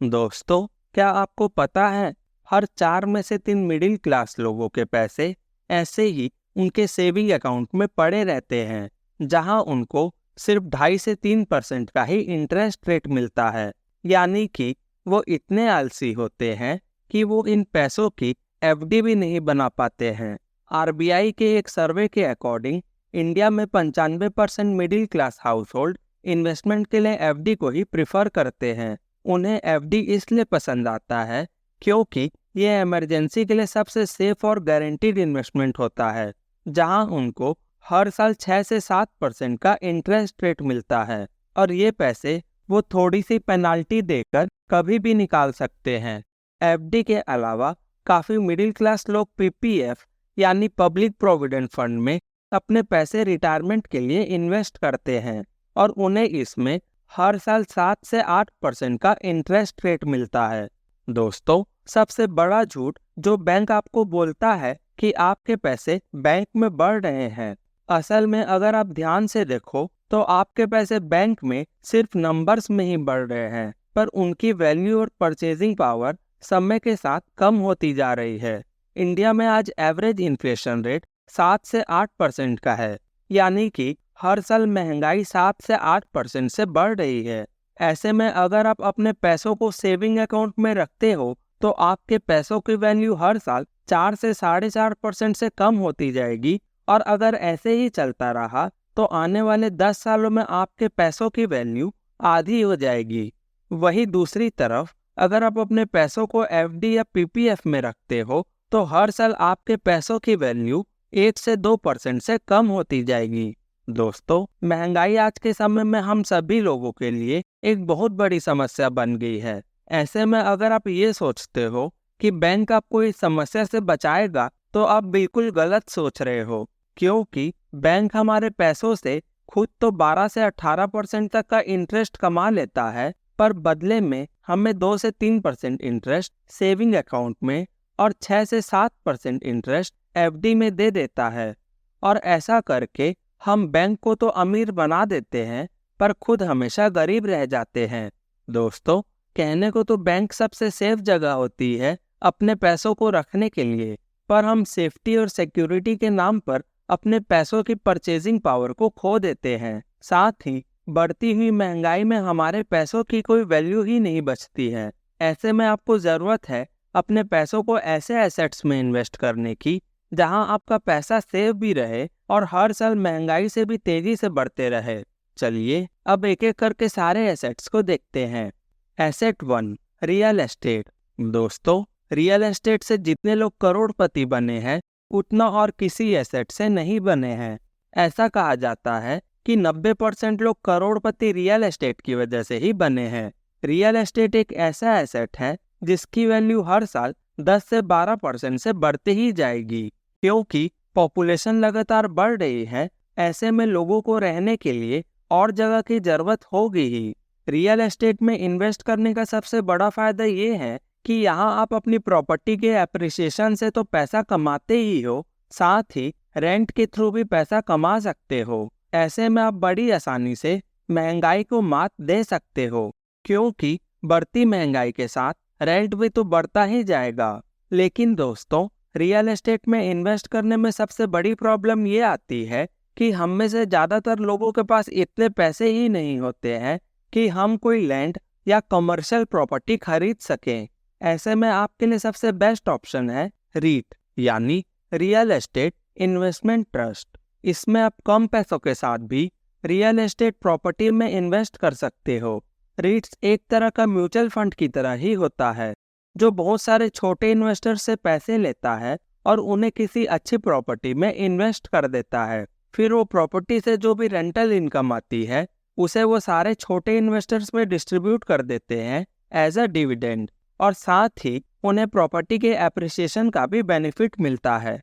दोस्तों, क्या आपको पता है हर 4 में से 3 मिडिल क्लास लोगों के पैसे ऐसे ही उनके सेविंग अकाउंट में पड़े रहते हैं, जहां उनको सिर्फ 2.5 से 3% का ही इंटरेस्ट रेट मिलता है। यानी कि वो इतने आलसी होते हैं कि वो इन पैसों की एफडी भी नहीं बना पाते हैं। आरबीआई के एक सर्वे के अकॉर्डिंग इंडिया में 95% middle class house hold investment के लिए एफडी को ही प्रिफर करते हैं। उन्हें एफडी इसलिए पसंद आता है क्योंकि ये इमरजेंसी के लिए सबसे सेफ और गारंटीड इन्वेस्टमेंट होता है, जहां उनको हर साल 6 से 7% का इंटरेस्ट रेट मिलता है और ये पैसे वो थोड़ी सी पेनाल्टी देकर कभी भी निकाल सकते हैं। एफडी के अलावा काफी मिडिल क्लास लोग पीपीएफ यानी पब्लिक प्रोविडेंट फंड में अपने पैसे रिटायरमेंट के लिए इन्वेस्ट करते हैं और उन्हें इसमें हर साल 7 से 8% का इंटरेस्ट रेट मिलता है। दोस्तों, सबसे बड़ा झूठ जो बैंक आपको बोलता है कि आपके पैसे बैंक में बढ़ रहे हैं, असल में अगर आप ध्यान से देखो तो आपके पैसे बैंक में सिर्फ नंबर्स में ही बढ़ रहे हैं, पर उनकी वैल्यू और परचेजिंग पावर समय के साथ कम होती जा रही है। इंडिया में आज एवरेज इन्फ्लेशन रेट 7 से 8% का है, यानी कि हर साल महंगाई 7 से 8% से बढ़ रही है। ऐसे में अगर आप अपने पैसों को सेविंग अकाउंट में रखते हो तो आपके पैसों की वैल्यू हर साल 4 से 4.5% से कम होती जाएगी और अगर ऐसे ही चलता रहा तो आने वाले 10 सालों में आपके पैसों की वैल्यू आधी हो जाएगी। वहीं दूसरी तरफ अगर आप अपने पैसों को एफडी या पीपीएफ में रखते हो तो हर साल आपके पैसों की वैल्यू 1 से 2% से कम होती जाएगी। दोस्तों, महंगाई आज के समय में हम सभी लोगों के लिए एक बहुत बड़ी समस्या बन गई है। ऐसे में अगर आप ये सोचते हो कि बैंक आपको इस समस्या से बचाएगा तो आप बिल्कुल गलत सोच रहे हो, क्योंकि बैंक हमारे पैसों से खुद तो 12 से 18% तक का इंटरेस्ट कमा लेता है, पर बदले में हमें 2 से 3% इंटरेस्ट सेविंग अकाउंट में और 6 से 7% इंटरेस्ट एफडी में दे देता है। और ऐसा करके हम बैंक को तो अमीर बना देते हैं, पर खुद हमेशा गरीब रह जाते हैं। दोस्तों, कहने को तो बैंक सबसे सेफ जगह होती है अपने पैसों को रखने के लिए, पर हम सेफ्टी और सिक्योरिटी के नाम पर अपने पैसों की परचेजिंग पावर को खो देते हैं। साथ ही बढ़ती हुई महंगाई में हमारे पैसों की कोई वैल्यू ही नहीं बचती है। ऐसे में आपको जरूरत है अपने पैसों को ऐसे एसेट्स में इन्वेस्ट करने की जहां आपका पैसा सेफ भी रहे और हर साल महंगाई से भी तेजी से बढ़ते रहे। चलिए अब एक एक करके सारे एसेट्स को देखते हैं। Asset 1, real estate. दोस्तों, रियल एस्टेट से जितने लोग करोड़पति बने हैं उतना और किसी एसेट से नहीं बने हैं। ऐसा कहा जाता है कि 90% लोग करोड़पति रियल एस्टेट की वजह से ही बने हैं। रियल एस्टेट एक ऐसा एसेट है जिसकी वैल्यू हर साल 10 से 12% से बढ़ती ही जाएगी, क्योंकि पॉपुलेशन लगातार बढ़ रही है। ऐसे में लोगों को रहने के लिए और जगह की जरूरत होगी ही। रियल एस्टेट में इन्वेस्ट करने का सबसे बड़ा फायदा ये है कि यहाँ आप अपनी प्रॉपर्टी के एप्रिसिएशन से तो पैसा कमाते ही हो, साथ ही रेंट के थ्रू भी पैसा कमा सकते हो। ऐसे में आप बड़ी आसानी से महंगाई को मात दे सकते हो, क्योंकि बढ़ती महंगाई के साथ रेंट भी तो बढ़ता ही जाएगा। लेकिन दोस्तों, रियल एस्टेट में इन्वेस्ट करने में सबसे बड़ी प्रॉब्लम ये आती है कि हम में से ज़्यादातर लोगों के पास इतने पैसे ही नहीं होते हैं कि हम कोई लैंड या कमर्शियल प्रॉपर्टी खरीद सकें। ऐसे में आपके लिए सबसे बेस्ट ऑप्शन है रीट यानी रियल एस्टेट इन्वेस्टमेंट ट्रस्ट। इसमें आप कम पैसों के साथ भी रियल एस्टेट प्रॉपर्टी में इन्वेस्ट कर सकते हो। रीट्स एक तरह का म्यूचुअल फंड की तरह ही होता है, जो बहुत सारे छोटे इन्वेस्टर से पैसे लेता है और उन्हें किसी अच्छी प्रॉपर्टी में इन्वेस्ट कर देता है। फिर वो प्रॉपर्टी से जो भी रेंटल इनकम आती है उसे वो सारे छोटे इन्वेस्टर्स में डिस्ट्रीब्यूट कर देते हैं एज अ डिविडेंड, और साथ ही उन्हें प्रॉपर्टी के एप्रिसिएशन का भी बेनिफिट मिलता है।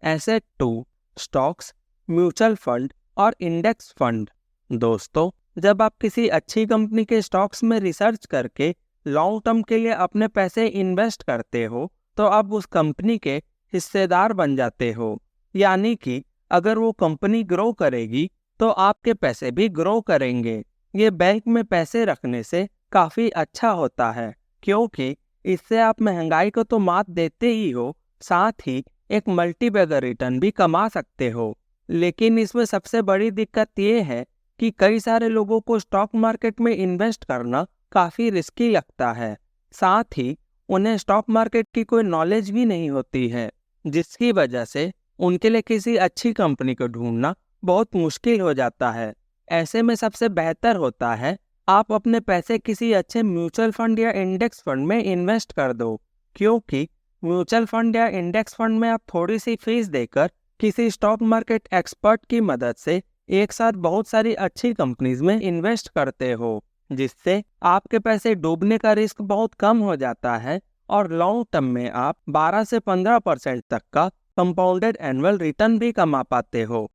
एसेट 2, स्टॉक्स, म्यूचुअल फंड और इंडेक्स फंड। दोस्तों, जब आप किसी अच्छी कंपनी के स्टॉक्स में रिसर्च करके लॉन्ग टर्म के लिए अपने पैसे इन्वेस्ट करते हो तो आप उस कंपनी के हिस्सेदार बन जाते हो। यानी कि अगर वो कंपनी ग्रो करेगी तो आपके पैसे भी ग्रो करेंगे। ये बैंक में पैसे रखने से काफ़ी अच्छा होता है। क्योंकि इससे आप महंगाई को तो मात देते ही हो, साथ ही एक मल्टीबैगर रिटर्न भी कमा सकते हो। लेकिन इसमें सबसे बड़ी दिक्कत ये है कि कई सारे लोगों को स्टॉक मार्केट में इन्वेस्ट करना काफ़ी रिस्की लगता है। साथ ही उन्हें स्टॉक मार्केट की कोई नॉलेज भी नहीं होती है, जिसकी वजह से उनके लिए किसी अच्छी कंपनी को ढूंढना बहुत मुश्किल हो जाता है। ऐसे में सबसे बेहतर होता है आप अपने पैसे किसी अच्छे म्यूचुअल फंड या इंडेक्स फंड में इन्वेस्ट कर दो, क्योंकि म्यूचुअल फंड या इंडेक्स फंड में आप थोड़ी सी फीस देकर किसी स्टॉक मार्केट एक्सपर्ट की मदद से एक साथ बहुत सारी अच्छी कंपनीज में इन्वेस्ट करते हो, जिससे आपके पैसे डूबने का रिस्क बहुत कम हो जाता है और लॉन्ग टर्म में आप 12 से 15% तक का कंपाउंडेड एनुअल रिटर्न भी कमा पाते हो।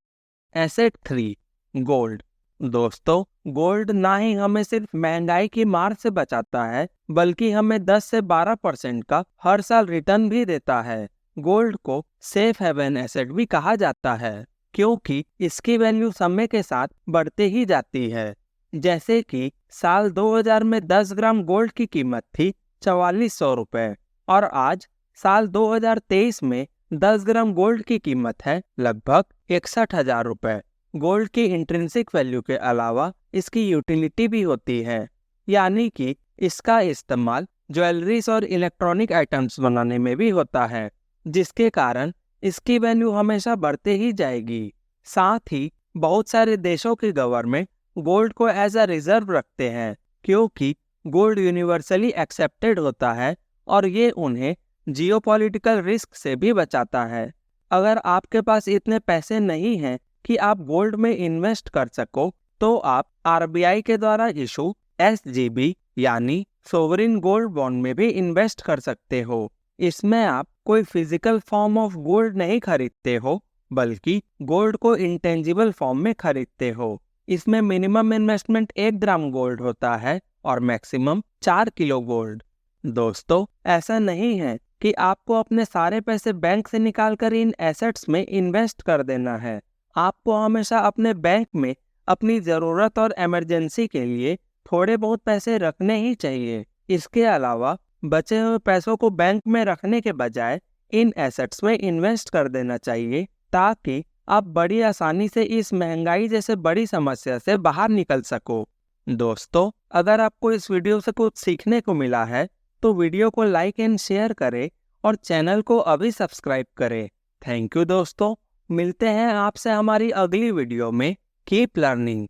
Asset 3, gold. दोस्तों, गोल्ड ना ही हमें सिर्फ महंगाई की मार से बचाता है, बल्कि हमें 10 से 12% का हर साल रिटर्न भी देता है। गोल्ड को सेफ हेवन एसेट भी कहा जाता है, क्योंकि इसकी वैल्यू समय के साथ बढ़ते ही जाती है। जैसे कि साल 2000 में 10 ग्राम गोल्ड की कीमत थी 4400 रुपए और आज साल 2023 में 10 ग्राम गोल्ड की कीमत है लगभग 61,000 रुपए। गोल्ड की इंट्रिंसिक वैल्यू के अलावा इसकी यूटिलिटी भी होती है, यानी कि इसका इस्तेमाल ज्वेलरीज और इलेक्ट्रॉनिक आइटम्स बनाने में भी होता है, जिसके कारण इसकी वैल्यू हमेशा बढ़ते ही जाएगी। साथ ही बहुत सारे देशों की गवर्नमेंट गोल्ड को एज अ रिजर्व रखते हैं, क्योंकि गोल्ड यूनिवर्सली एक्सेप्टेड होता है और ये उन्हें जियोपॉलिटिकल रिस्क से भी बचाता है। अगर आपके पास इतने पैसे नहीं हैं कि आप गोल्ड में इन्वेस्ट कर सको, तो आप आरबीआई के द्वारा इशू SGB यानी सोवरिन गोल्ड बॉन्ड में भी इन्वेस्ट कर सकते हो। इसमें आप कोई फिजिकल फॉर्म ऑफ गोल्ड नहीं खरीदते हो, बल्कि गोल्ड को इंटेंजिबल फॉर्म में खरीदते हो। इसमें मिनिमम इन्वेस्टमेंट 1 ग्राम गोल्ड होता है और मैक्सिमम 4 किलो गोल्ड। दोस्तों, ऐसा नहीं है कि आपको अपने सारे पैसे बैंक से निकालकर इन एसेट्स में इन्वेस्ट कर देना है। आपको हमेशा अपने बैंक में अपनी ज़रूरत और इमरजेंसी के लिए थोड़े बहुत पैसे रखने ही चाहिए। इसके अलावा बचे हुए पैसों को बैंक में रखने के बजाय इन एसेट्स में इन्वेस्ट कर देना चाहिए, ताकि आप बड़ी आसानी से इस महंगाई जैसे बड़ी समस्या से बाहर निकल सको। दोस्तों, अगर आपको इस वीडियो से कुछ सीखने को मिला है तो वीडियो को लाइक एंड शेयर करें और चैनल को अभी सब्सक्राइब करें। थैंक यू दोस्तों, मिलते हैं आपसे हमारी अगली वीडियो में। Keep learning.